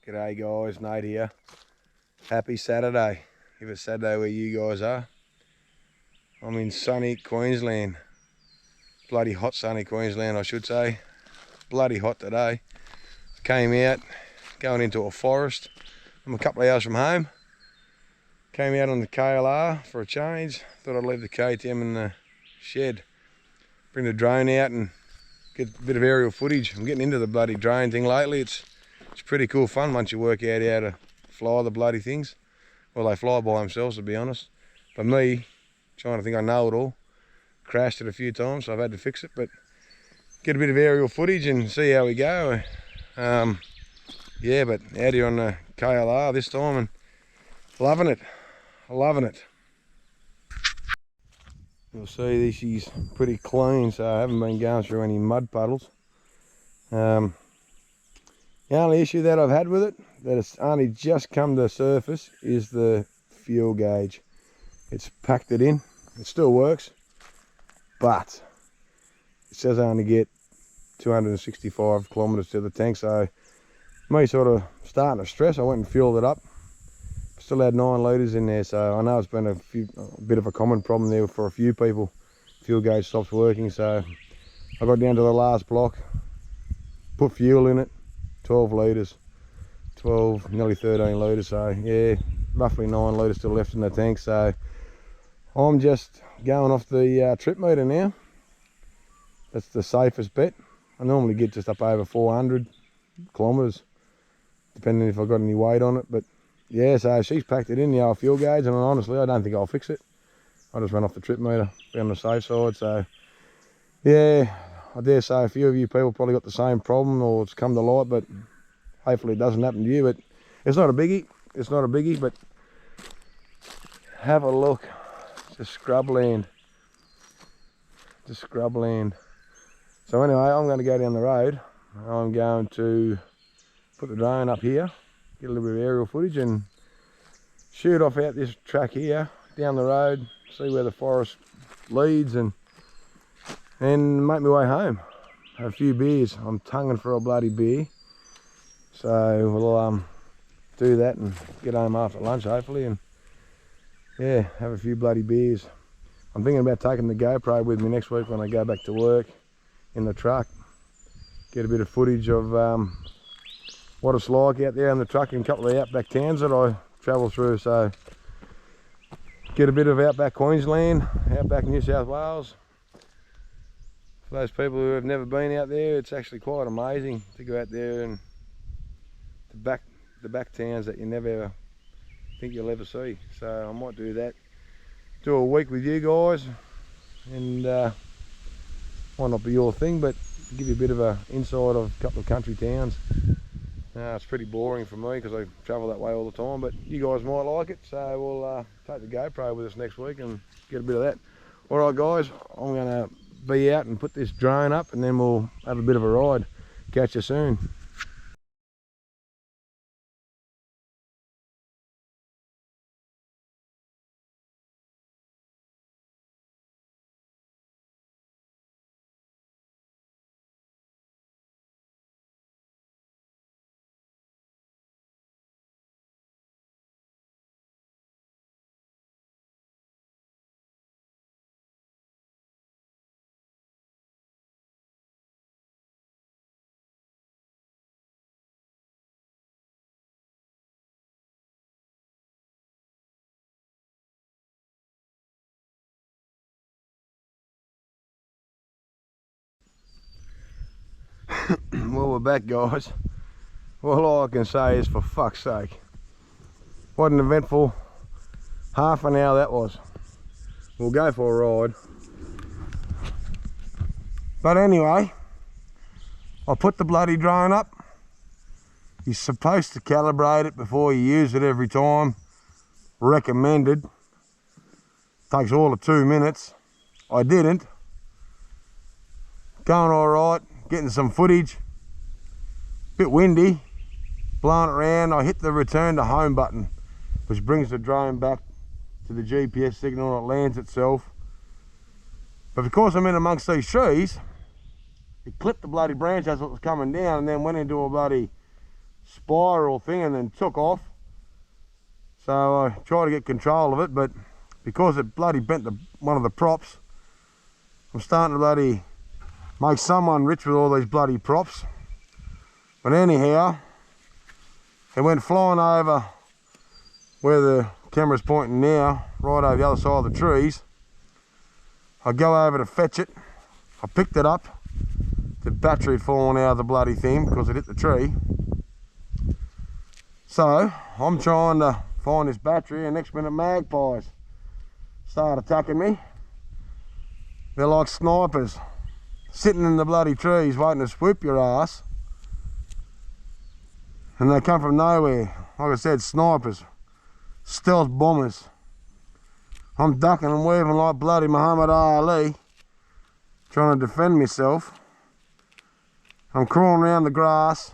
G'day guys, Nate here. Happy Saturday, if it's Saturday where you guys are. I'm in sunny Queensland. Bloody hot sunny Queensland I should say. Bloody hot today. Came out, going into a forest. I'm a couple of hours from home. Came out on the KLR for a change. Thought I'd leave the KTM in the shed. Bring the drone out and get a bit of aerial footage. I'm getting into the bloody drone thing lately. It's pretty cool fun once you work out how to fly the bloody things. Well, they fly by themselves, to be honest. But me, trying to think I know it all, crashed it a few times, so I've had to fix it. But get a bit of aerial footage and see how we go. Yeah, but out here on the KLR this time and loving it, loving it. You'll see this is pretty clean, so I haven't been going through any mud puddles. The only issue that I've had with it, that it's only just come to the surface, is the fuel gauge. It's packed it in. It still works, but it says I only get 265 kilometres to the tank, so me sort of starting to stress. I went and fueled it up. Still had 9 litres in there, so I know it's been a bit of a common problem there for a few people. Fuel gauge stops working, so I got down to the last block, put fuel in it, 12 litres, 12, nearly 13 litres, so yeah, roughly 9 litres still left in the tank. So I'm just going off the trip meter now. That's the safest bet. I normally get just up over 400 kilometres, depending if I've got any weight on it. But yeah, so she's packed it in, the old fuel gauge, and honestly I don't think I'll fix it. I just run off the trip meter, be on the safe side. So yeah, I dare say a few of you people probably got the same problem, or it's come to light, but hopefully it doesn't happen to you. But it's not a biggie, it's not a biggie. But have a look, just scrubland, just scrubland. So anyway, I'm going to go down the road. I'm going to put the drone up here, get a little bit of aerial footage and shoot off out this track here, down the road, see where the forest leads, and make my way home. Have a few beers. I'm tonguing for a bloody beer, so we'll do that and get home after lunch hopefully, and yeah, have a few bloody beers. I'm thinking about taking the GoPro with me next week when I go back to work in the truck. Get a bit of footage of what it's like out there in the truck in a couple of the outback towns that I travel through. So get a bit of outback Queensland, outback New South Wales. For those people who have never been out there, it's actually quite amazing to go out there and the back towns that you never ever think you'll ever see. So I might do that, do a week with you guys, and might not be your thing, but give you a bit of a insight of a couple of country towns. It's pretty boring for me because I travel that way all the time, but you guys might like it, so we'll take the GoPro with us next week and get a bit of that. Alright guys, I'm going to be out and put this drone up, and then we'll have a bit of a ride. Catch you soon. Well, we're back guys. Well, all I can say is, for fuck's sake, what an eventful half an hour that was. We'll go for a ride. But anyway, I put the bloody drone up. You're supposed to calibrate it before you use it every time. Recommended. Takes all of 2 minutes. I didn't. Going all right, getting some footage. Bit windy, blowing it around. I hit the return to home button, which brings the drone back to the GPS signal and it lands itself. But because I'm in amongst these trees, it clipped the bloody branch as it was coming down and then went into a bloody spiral thing and then took off. So I tried to get control of it, but because it bloody bent one of the props, I'm starting to bloody make someone rich with all these bloody props. But anyhow, it went flying over where the camera's pointing now, right over the other side of the trees. I go over to fetch it. I picked it up. The battery had fallen out of the bloody thing because it hit the tree. So I'm trying to find this battery, and next minute magpies start attacking me. They're like snipers, sitting in the bloody trees waiting to swoop your ass. And they come from nowhere. Like I said, snipers, stealth bombers. I'm ducking and weaving like bloody Muhammad Ali, trying to defend myself. I'm crawling around the grass,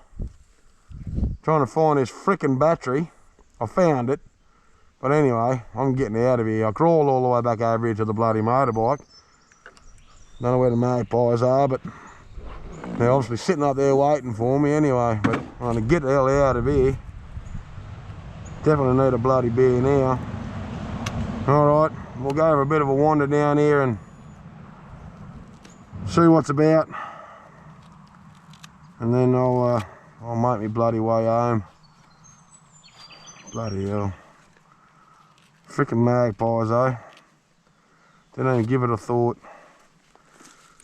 trying to find this frickin' battery. I found it, but anyway, I'm getting out of here. I crawled all the way back over here to the bloody motorbike. Don't know where the magpies are, but they're obviously sitting up there waiting for me anyway. But I'm gonna get the hell out of here. Definitely need a bloody beer now. Alright, we'll go over a bit of a wander down here and see what's about. And then I'll make me bloody way home. Bloody hell. Frickin' magpies, eh? Didn't even give it a thought.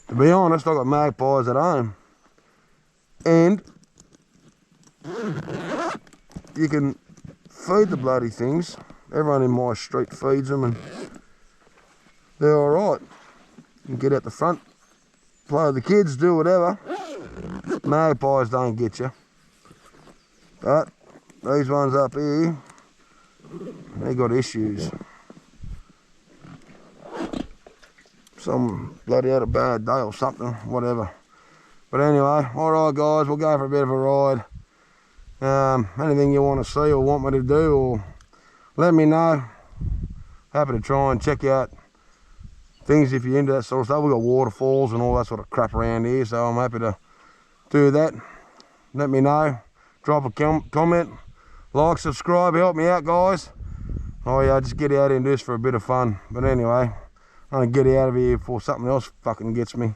To be honest, I got magpies at home. And you can feed the bloody things. Everyone in my street feeds them and they're alright. You can get out the front, play with the kids, do whatever. Magpies don't get you. But these ones up here, they got issues. Some bloody had a bad day or something, whatever. But anyway, alright guys, we'll go for a bit of a ride. Anything you want to see or want me to do, or let me know. Happy to try and check out things if you're into that sort of stuff. We've got waterfalls and all that sort of crap around here, so I'm happy to do that. Let me know. Drop a comment, like, subscribe, help me out guys. Oh yeah, just get out here and do this for a bit of fun. But anyway, I'm gonna get out of here before something else fucking gets me.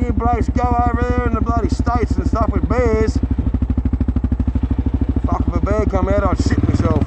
You blokes go over there in the bloody States and stuff with bears. Fuck, if a bear come out, I'd shit myself.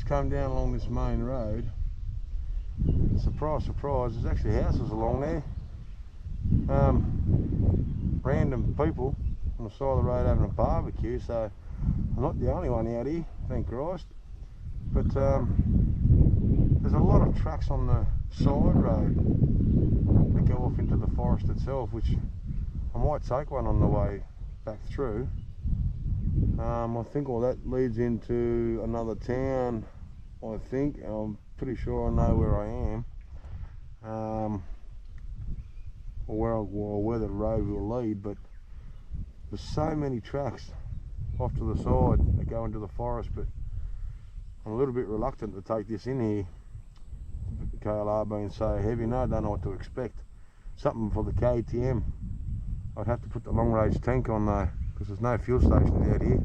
come down along this main road, surprise, surprise, there's actually houses along there. Random people on the side of the road having a barbecue, so I'm not the only one out here, thank Christ. But there's a lot of tracks on the side road that go off into the forest itself, which I might take one on the way back through. I think all that leads into another town, I think. I'm pretty sure I know where I am, or where the road will lead, but there's so many tracks off to the side that go into the forest, but I'm a little bit reluctant to take this in here. The KLR being so heavy, no, I don't know what to expect. Something for the KTM. I'd have to put the long range tank on though, because there's no fuel stations out here.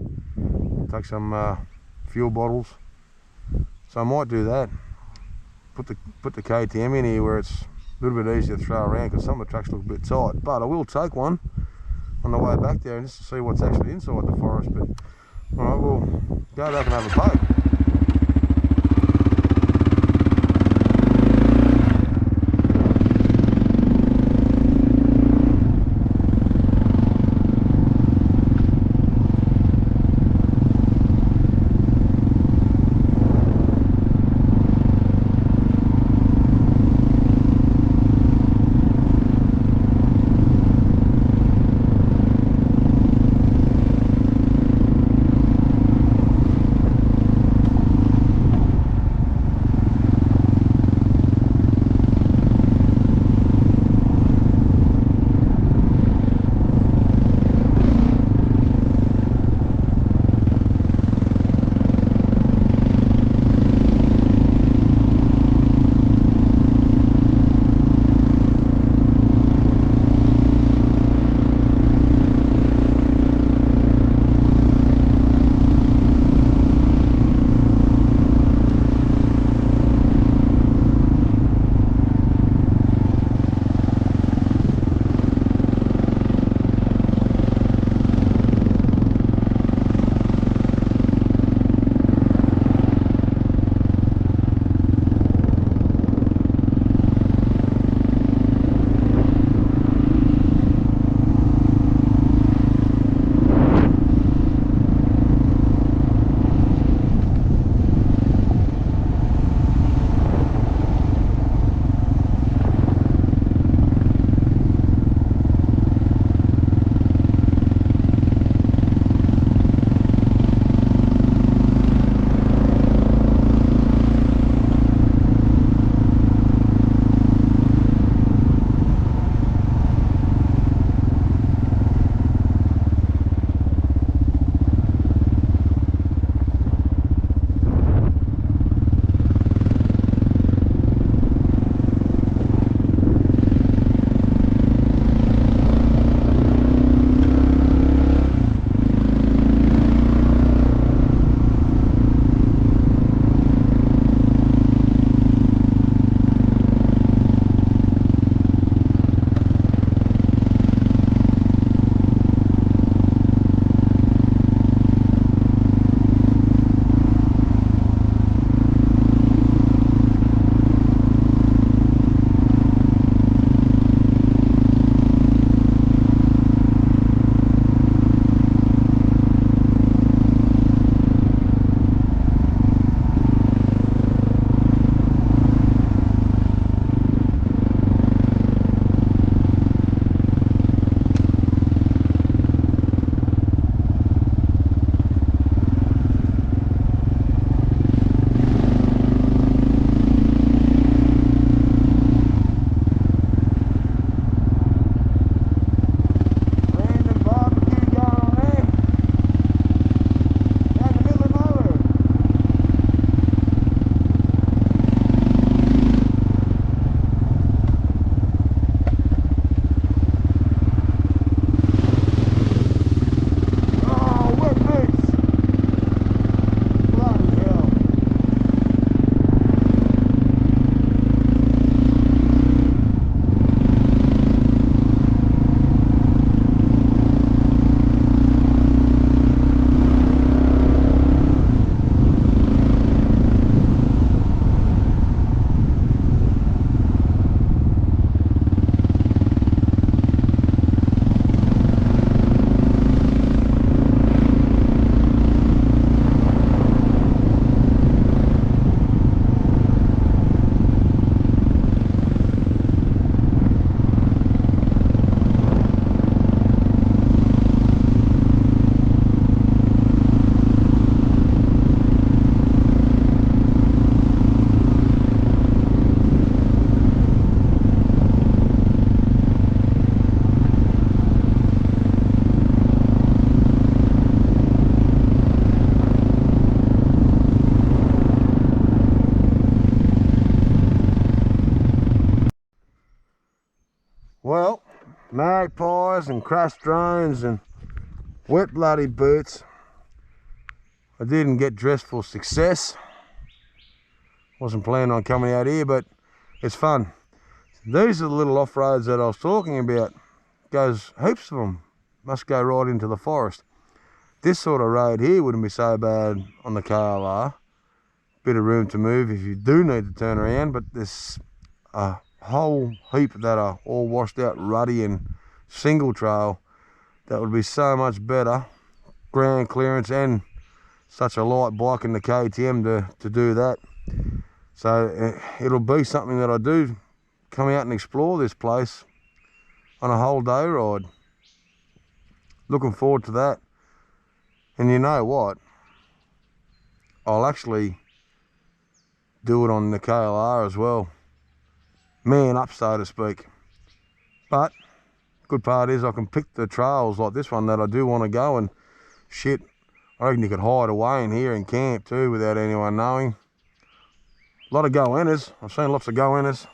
Take some fuel bottles, so I might do that. Put the KTM in here where it's a little bit easier to throw around, because some of the tracks look a bit tight. But I will take one on the way back there and just to see what's actually inside the forest. But alright, we'll go back and have a poke. magpies and crashed drones and wet bloody boots. I didn't get dressed for success. Wasn't planning on coming out here, but it's fun. These are the little off-roads that I was talking about. Goes heaps of them. Must go right into the forest. This sort of road here wouldn't be so bad on the KLR. Bit of room to move if you do need to turn around, but there's a whole heap that are all washed out, ruddy and single trail. That would be so much better. Ground clearance and such a light bike in the KTM to do that. So it'll be something that I do come out and explore this place on a whole day ride. Looking forward to that. And you know what? I'll actually do it on the KLR as well. Man up, so to speak. But good part is I can pick the trails like this one that I do want to go, and shit, I reckon you could hide away in here and camp too without anyone knowing. A lot of go-inners. I've seen lots of go-inners.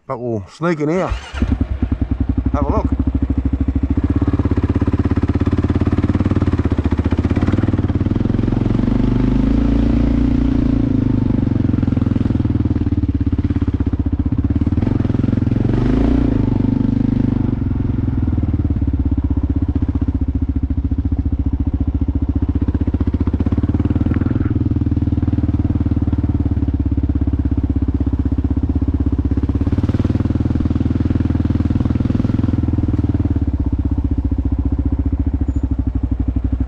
But we'll sneak in here. Have a look.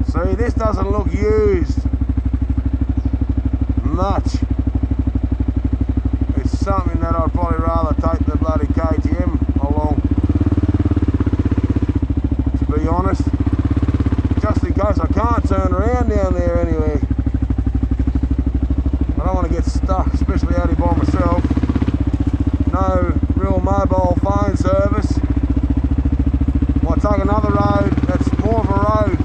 See, this doesn't look used much. It's something that I'd probably rather take the bloody KTM along, to be honest, just in case I can't turn around down there anyway. I don't want to get stuck, especially out here by myself. No real mobile phone service. Might take another road that's more of a road.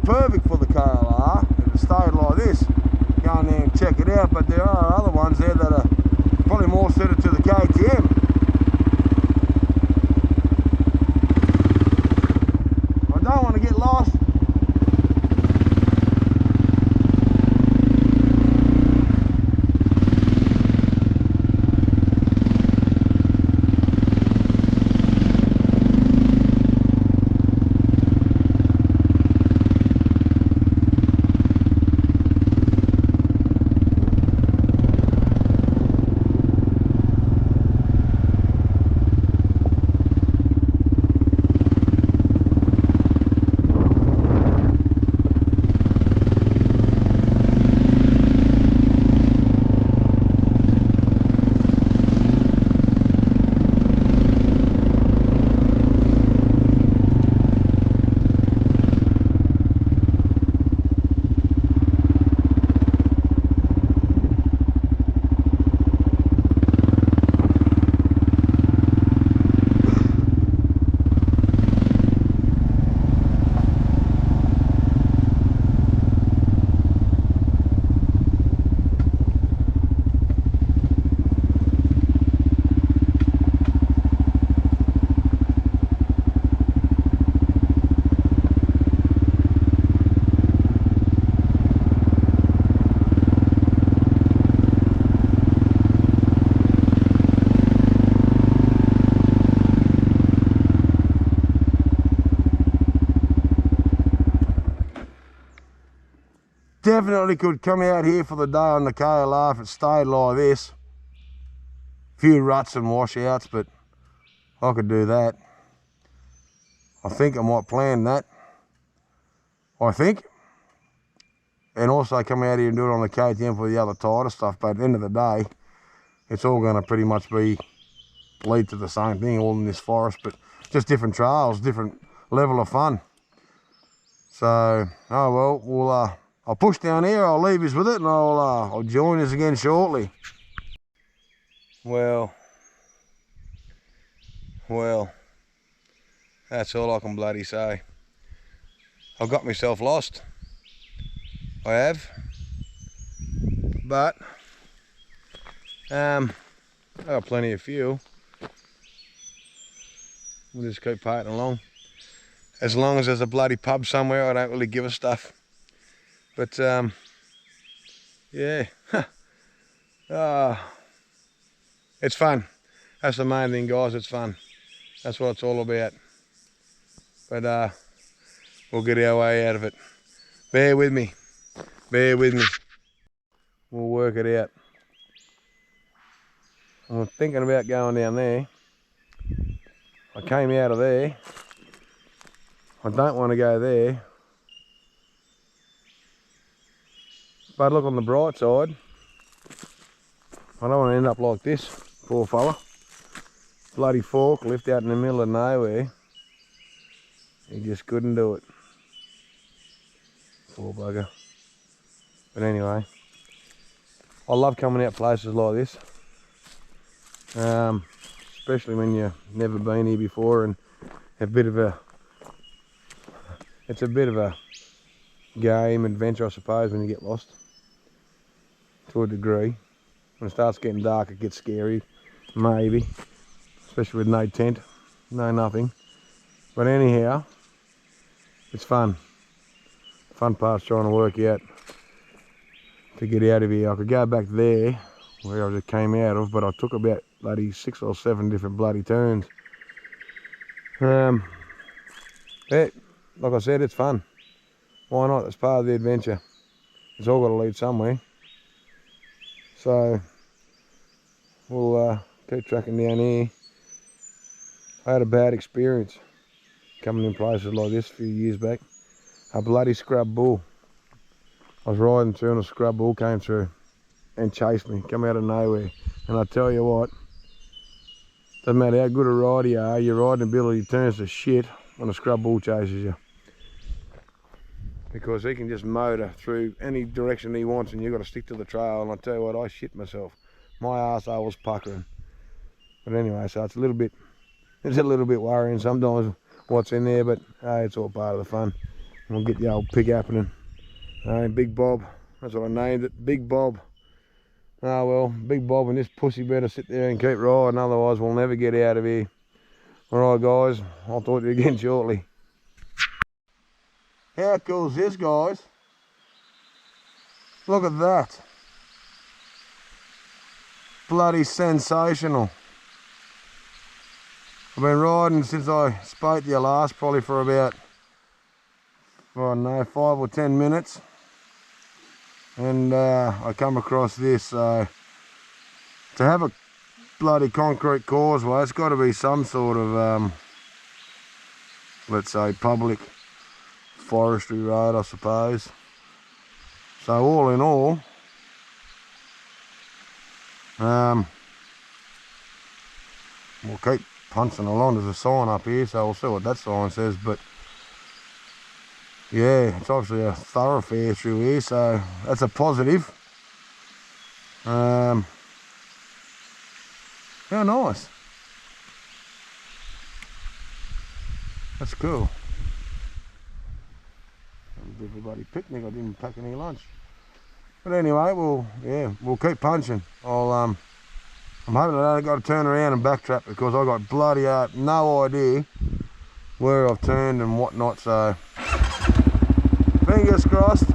Perfect for the KLR if it stayed like this. Go in there and check it out, but there are other ones there that are probably more suited to the KTM. I don't want to get lost. definitely could come out here for the day on the KLR if it stayed like this. Few ruts and washouts, but I could do that. I think I might plan that. I think. And also come out here and do it on the KTM for the other tighter stuff. But at the end of the day, it's all going to pretty much lead to the same thing, all in this forest, but just different trails, different level of fun. So, oh well, I'll push down here, I'll leave you with it, and I'll join us again shortly. Well, that's all I can bloody say. I've got myself lost. I have. But, I got plenty of fuel. We'll just keep parting along. As long as there's a bloody pub somewhere, I don't really give a stuff. But, yeah. It's fun. That's the main thing, guys, it's fun. That's what it's all about. But, we'll get our way out of it. Bear with me. Bear with me. We'll work it out. I'm thinking about going down there. I came out of there. I don't want to go there. But look, on the bright side, I don't want to end up like this, poor fella. Bloody forklift out in the middle of nowhere. He just couldn't do it. Poor bugger. But anyway, I love coming out places like this. Especially when you've never been here before, and it's a bit of a game, adventure, I suppose, when you get lost. To a degree. When it starts getting dark, it gets scary, maybe. Especially with no tent, no nothing. But anyhow, it's fun. The fun part's trying to work out to get out of here. I could go back there, where I just came out of, but I took about bloody 6 or 7 different bloody turns. Yeah, like I said, it's fun. Why not? It's part of the adventure. It's all got to lead somewhere. So we'll keep tracking down here. I had a bad experience coming in places like this a few years back. A bloody scrub bull. I was riding through and a scrub bull came through and chased me, come out of nowhere. And I tell you what, doesn't matter how good a rider you are, your riding ability turns to shit when a scrub bull chases you. Because he can just motor through any direction he wants and you've got to stick to the trail. And I tell you what, I shit myself. My arsehole was puckering. But anyway, so it's a little bit worrying sometimes what's in there, but hey, it's all part of the fun. We'll get the old pig happening. Big Bob, that's what I named it, Big Bob. Oh well, Big Bob and this pussy better sit there and keep riding, otherwise we'll never get out of here. Alright guys, I'll talk to you again shortly. How cool is this, guys? Look at that. Bloody sensational. I've been riding since I spoke to you last, probably for about, I don't know, 5 or 10 minutes. And I come across this. To have a bloody concrete causeway, it's got to be some sort of, let's say, public forestry road, I suppose. So all in all, we'll keep punching along. There's a sign up here, so we'll see what that sign says. But yeah, it's obviously a thoroughfare through here, so that's a positive. How nice. That's cool. Everybody picnic. I didn't pack any lunch. But anyway, we'll keep punching. I'm hoping I don't got to turn around and backtrack, because I got bloody no idea where I've turned and whatnot. So fingers crossed.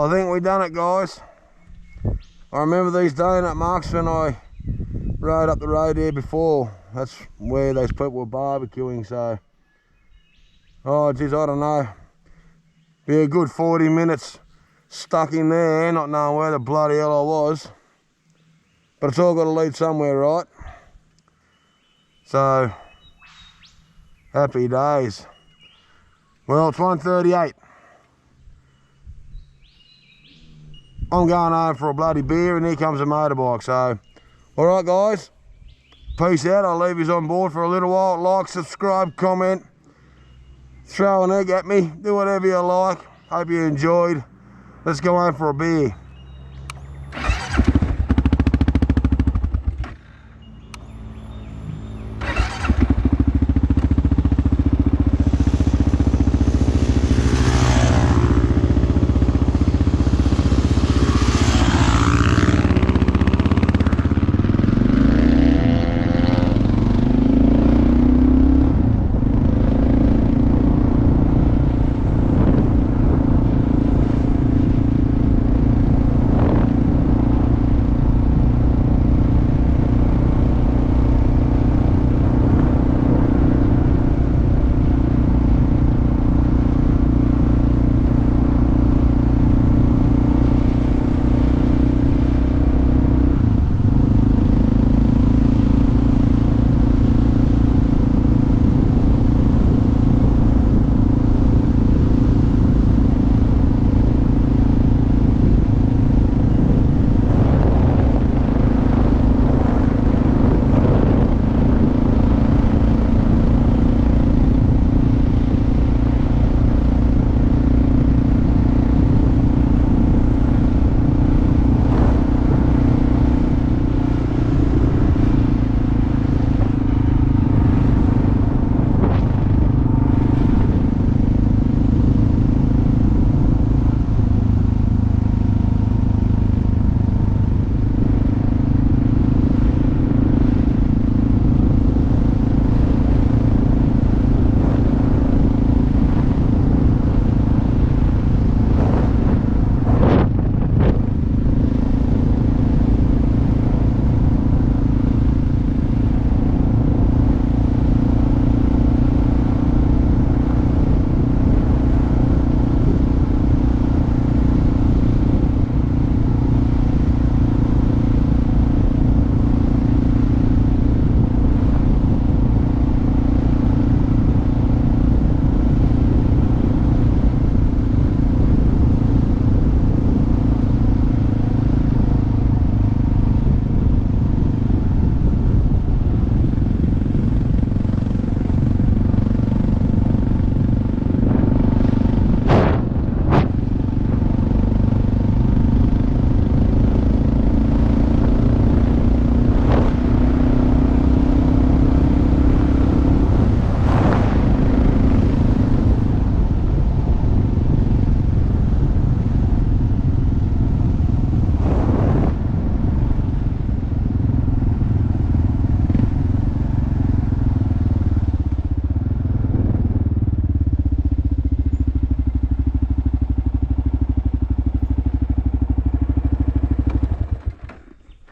I think we done it, guys. I remember these donut marks when I rode up the road here before. That's where those people were barbecuing, so. Oh, geez, I don't know. Be a good 40 minutes stuck in there, not knowing where the bloody hell I was. But it's all got to lead somewhere, right? So, happy days. Well, it's 1:38. I'm going home for a bloody beer and here comes a motorbike. So, alright guys, peace out. I'll leave you on board for a little while. Like, subscribe, comment, throw an egg at me, do whatever you like. Hope you enjoyed. Let's go home for a beer.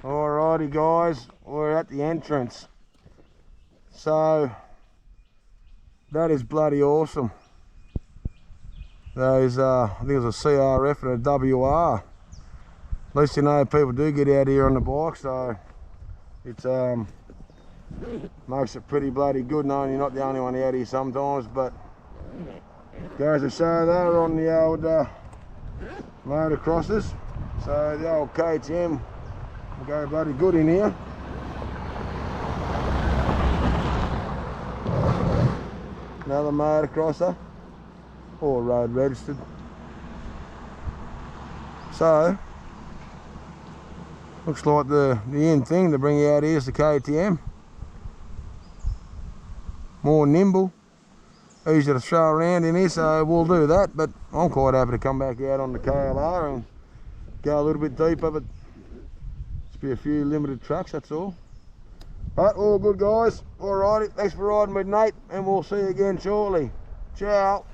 Alrighty guys, we're at the entrance. So that is bloody awesome. Those I think it was a CRF and a WR. At least you know people do get out here on the bike, so it's makes it pretty bloody good knowing you're not the only one out here sometimes. But goes to show they're on the old motocrossers, so the old KTM will go bloody good in here. Another motocrosser, or road registered. So looks like the end thing to bring you out here is the KTM. More nimble, easier to throw around in here, so we'll do that. But I'm quite happy to come back out on the KLR and go a little bit deeper, but just be a few limited trucks, that's all. But all good guys, alrighty, thanks for riding with Nate, and we'll see you again shortly. Ciao.